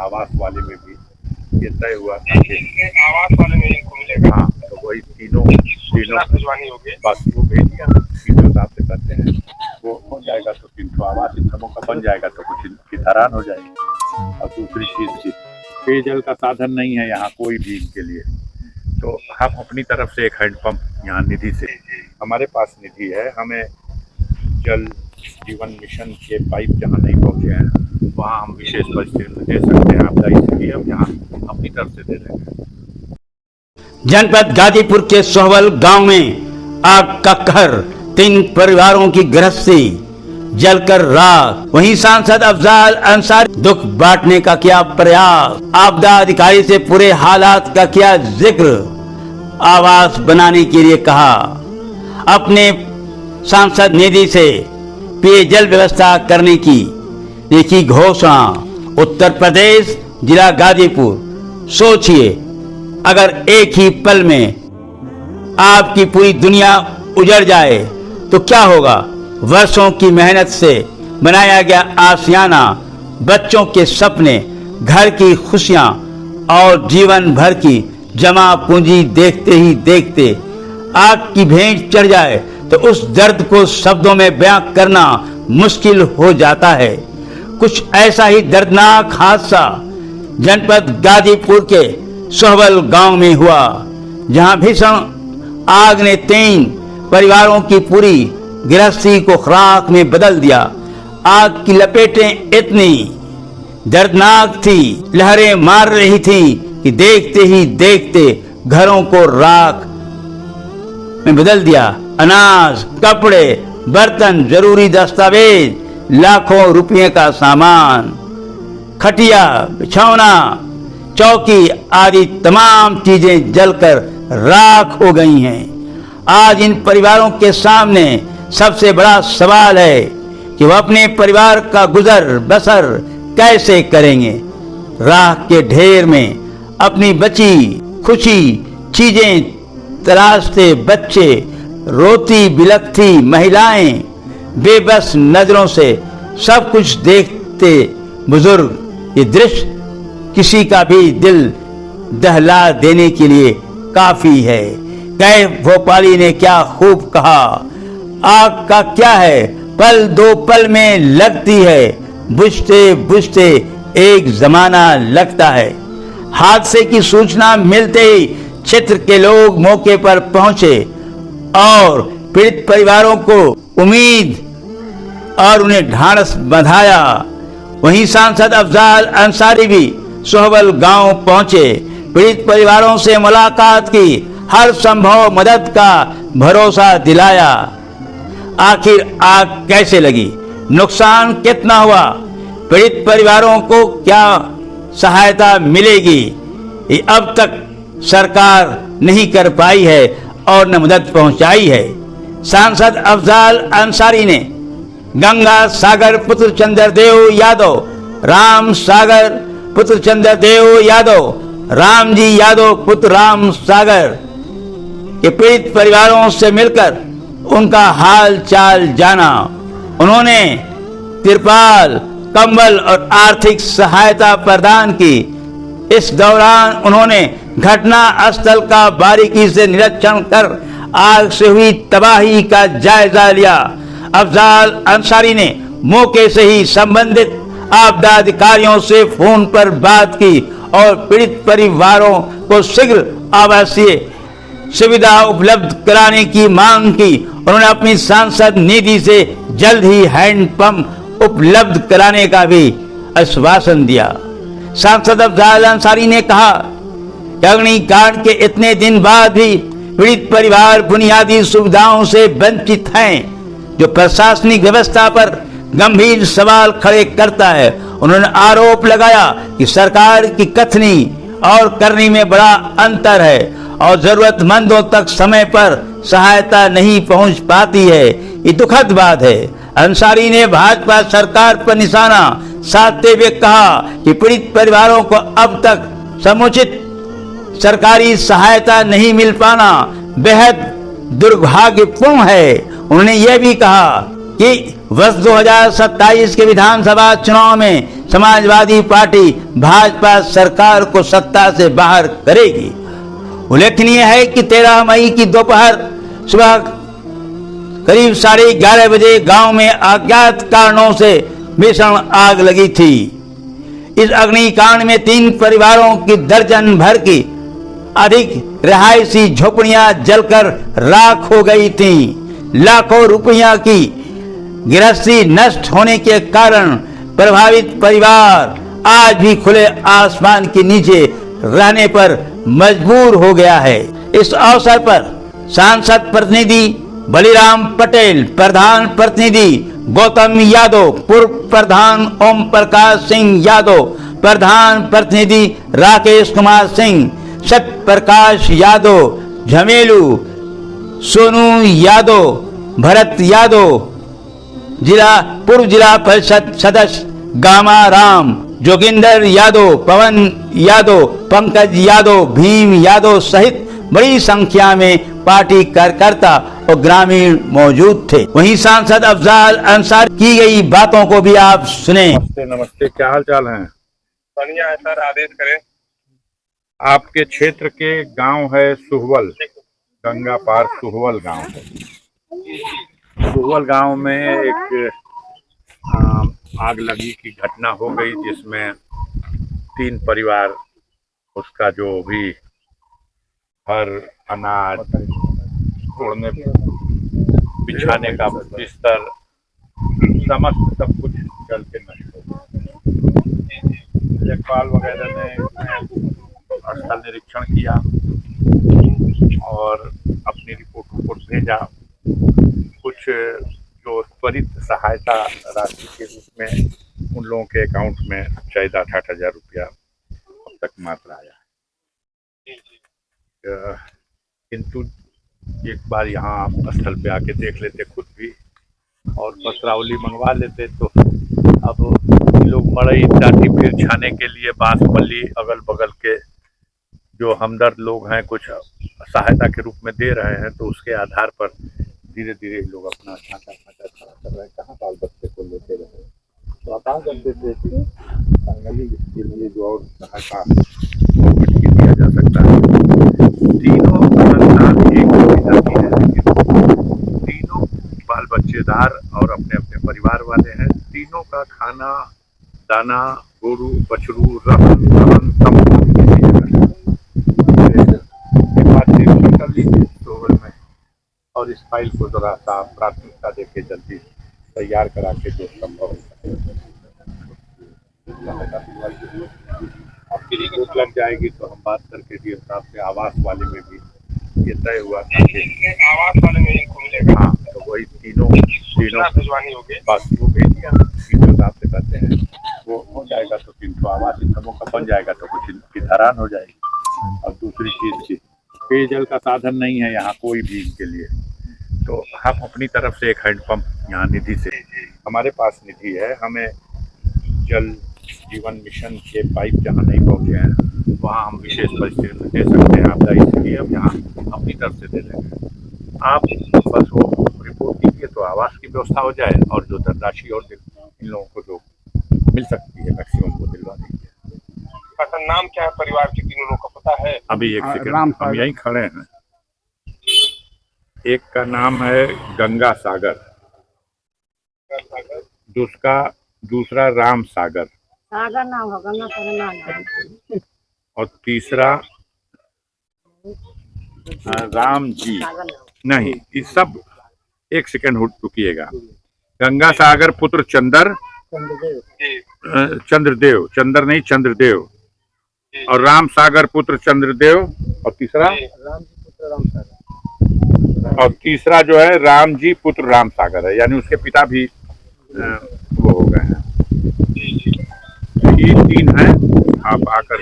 आवास वाले में भी ये तय हुआ था कि आवास वाले में इनको मिलेगा। हाँ, तो वही तीनों भिजवानी होगी। बस वो भेज दिया, तीनों हिसाब से करते हैं, वो हो जाएगा तो 300 आवास इन सबों का बन जाएगा तो कुछ इनकी धरान हो जाएगी। और दूसरी चीज की पेयजल का साधन नहीं है यहाँ कोई भी इनके लिए, तो हम अपनी तरफ से एक हैंडपंप यहाँ निधि से, हमारे पास निधि है, हमें जल जीवन मिशन के पाइप जहाँ नहीं पहुँचे हैं वहाँ हम विशेष परिस्थिति दे सकते हैं आपदा, इसलिए हम यहाँ अपनी तरफ से दे रहे हैं। जनपद गाजीपुर के सोहवल गांव में आग का कहर, 3 परिवारों की गृहस्थी जलकर राख। वहीं सांसद अफजाल अंसारी दुख बांटने का किया प्रयास, आपदा अधिकारी से पूरे हालात का किया जिक्र, आवास बनाने के लिए कहा, अपने सांसद निधि से पेयजल व्यवस्था करने की देखी घोषणा। उत्तर प्रदेश जिला गाजीपुर, सोचिए अगर एक ही पल में आपकी पूरी दुनिया उजड़ जाए तो क्या होगा। वर्षों की मेहनत से बनाया गया आशियाना, बच्चों के सपने, घर की खुशियां और जीवन भर की जमा पूंजी देखते ही देखते आग की भेंट चढ़ जाए तो उस दर्द को शब्दों में बयां करना मुश्किल हो जाता है। कुछ ऐसा ही दर्दनाक हादसा जनपद गाजीपुर के सोहवल गांव में हुआ, जहां भीषण आग ने 3 परिवारों की पूरी गृहस्थी को खाक में बदल दिया। आग की लपेटें इतनी दर्दनाक थी, लहरें मार रही थी कि देखते ही देखते घरों को राख में बदल दिया। अनाज, कपड़े, बर्तन, जरूरी दस्तावेज, लाखों रुपये का सामान, खटिया, बिछौना, चौकी आदि तमाम चीजें जलकर राख हो गई हैं। आज इन परिवारों के सामने सबसे बड़ा सवाल है कि वह अपने परिवार का गुजर बसर कैसे करेंगे। राख के ढेर में अपनी बची खुशी चीजें तलाशते बच्चे, रोती बिलखती महिलाएं, बेबस नजरों से सब कुछ देखते बुजुर्ग, ये दृश्य किसी का भी दिल दहला देने के लिए काफी है। कैफ भोपाली ने क्या खूब कहा, आग का क्या है, पल 2 पल में लगती है, बुझते बुझते एक जमाना लगता है। हादसे की सूचना मिलते ही क्षेत्र के लोग मौके पर पहुंचे और पीड़ित परिवारों को उम्मीद और उन्हें ढांढस बंधाया। वहीं सांसद अफजाल अंसारी भी सोहवल गांव पहुंचे, पीड़ित परिवारों से मुलाकात की, हर संभव मदद का भरोसा दिलाया। आखिर आग कैसे लगी, नुकसान कितना हुआ, पीड़ित परिवारों को क्या सहायता मिलेगी, ये अब तक सरकार नहीं कर पाई है और न मदद पहुंचाई है। सांसद अफजाल अंसारी ने गंगा सागर पुत्र चंद्रदेव यादव, राम सागर पुत्र चंद्रदेव यादव, रामजी यादव पुत्र राम सागर के पीड़ित परिवारों से मिलकर उनका हाल चाल जाना। उन्होंने तिरपाल, कंबल और आर्थिक सहायता प्रदान की। इस दौरान उन्होंने घटना स्थल का बारीकी से निरीक्षण कर आग से हुई तबाही का जायजा लिया। अफजाल अंसारी ने मौके से ही संबंधित आपदा अधिकारियों से फोन पर बात की और पीड़ित परिवारों को शीघ्र आवासीय सुविधा उपलब्ध कराने की मांग की। उन्होंने अपनी सांसद निधि से जल्द ही हैंडपंप उपलब्ध कराने का भी आश्वासन दिया। सांसद अफजाल अंसारी ने कहा कि अग्निकांड के इतने दिन बाद भी पीड़ित परिवार बुनियादी सुविधाओं से वंचित हैं, जो प्रशासनिक व्यवस्था पर गंभीर सवाल खड़े करता है। उन्होंने आरोप लगाया कि सरकार की कथनी और करनी में बड़ा अंतर है और जरूरतमंदों तक समय पर सहायता नहीं पहुंच पाती है। ये दुखद बात है। अंसारी ने भाजपा सरकार पर निशाना साधते हुए कहा कि पीड़ित परिवारों को अब तक समुचित सरकारी सहायता नहीं मिल पाना बेहद दुर्भाग्यपूर्ण है। उन्होंने यह भी कहा कि वर्ष 2027 के विधानसभा चुनाव में समाजवादी पार्टी भाजपा सरकार को सत्ता से बाहर करेगी। उल्लेखनीय है कि 13 मई की दोपहर सुबह करीब 11:30 बजे गांव में अज्ञात कारणों से भीषण आग लगी थी। इस अग्निकांड में 3 परिवारों की दर्जन भर की अधिक रिहायशी झोपड़ियां जलकर राख हो गई थीं। लाखों रुपया की गृहस्थी नष्ट होने के कारण प्रभावित परिवार आज भी खुले आसमान के नीचे रहने पर मजबूर हो गया है। इस अवसर पर सांसद प्रतिनिधि बलिराम पटेल, प्रधान प्रतिनिधि गौतम यादव, पूर्व प्रधान ओम प्रकाश सिंह यादव, प्रधान प्रतिनिधि राकेश कुमार सिंह, सत्य प्रकाश यादव, झमेलू सोनू यादव, भरत यादव, पूर्व जिला परिषद सदस्य गामा राम, जोगिंदर यादव, पवन यादव, पंकज यादव, भीम यादव सहित बड़ी संख्या में पार्टी कार्यकर्ता और ग्रामीण मौजूद थे। वहीं सांसद अफजाल अंसारी की गई बातों को भी आप सुने। नमस्ते नमस्ते, क्या हाल चाल है? बढ़िया है सर, आदेश करें। आपके क्षेत्र के गांव है सुहवल, गंगा पार सुहवल गांव है। सुहवल गांव में एक आग लगी की घटना हो गई, जिसमें 3 परिवार, उसका जो भी हर अनाज, ओढ़ने बिछाने का बिस्तर, समस्त सब कुछ जल के नष्ट हो गया। लेखपाल वगैरह ने स्थल निरीक्षण किया और अपनी रिपोर्ट भेजा। कुछ जो त्वरित सहायता राशि के रूप में उन लोगों के अकाउंट में 14-18 हजार रुपया अब तक मात्र आया है। किंतु एक बार यहाँ स्थल पे आके देख लेते खुद भी और पत्रावली मंगवा लेते, तो अब लोग मड़ई टाटी फिर छाने के लिए बांसपल्ली अगल बगल के जो हमदर्द लोग हैं कुछ सहायता के रूप में दे रहे हैं, तो उसके आधार पर धीरे धीरे लोग अपना छाता खड़ा कर रहे हैं। कहाँ बाल बच्चे को लेते रहे, तो आप आ करते थे कि फाइनली इसके लिए जो और सहायता दिया जा सकता है। तीनों संतान एक पिता की है, लेकिन तीनों बाल बच्चेदार और अपने अपने परिवार वाले हैं। तीनों का खाना दाना, गोरू बछरू, रहन सहन कर लीजिए स्टोर में, और इस फाइल को जरा सा प्राथमिकता देके जल्दी तैयार करा के जो संभव रिपोर्ट लग जाएगी तो हम बात करके डीएम साहब से आवास वाले में भी ये तय हुआ था कि आवास वाले में इनको मिलेगा। हाँ, तो वही तीनों भिजवानी होगी। बात वो भेज दिया, डीएम साहब से कहते हैं वो हो जाएगा तो 300 आवास इन सबों का बन जाएगा, तो कुछ इनकी धरान हो जाएगी। और दूसरी चीज की पेयजल का साधन नहीं है यहाँ कोई भी इनके लिए, तो हम अपनी तरफ से एक हैंडपंप यहाँ निधि से, हमारे पास निधि है, हमें जल जीवन मिशन के पाइप जहाँ नहीं पहुँचे हैं वहाँ हम विशेष परिस्थिति में दे सकते हैं आपदा, इसलिए हम यहाँ अपनी तरफ से दे देंगे। आप बस वो रिपोर्ट कीजिए तो आवास की व्यवस्था हो जाए, और जो धनराशि और इन लोगों को जो मिल सकती है मैक्सिमम वो दिलवा दीजिए। नाम क्या है परिवार के तीनों लोग का पता है? अभी एक सेकंड, हम यहीं खड़े हैं। एक का नाम है गंगा सागर, दूसरा राम सागर, सागर नाम है, गंगा सागर नाम, और तीसरा राम जी नहीं, ये सब एक सेकंड रुकिएगा। गंगा सागर पुत्र चंद्रदेव, और राम सागर पुत्र चंद्रदेव, और तीसरा जो है राम जी पुत्र राम सागर है, यानी उसके पिता भी वो हो गए हैं। ये 3 हैं। आप आकर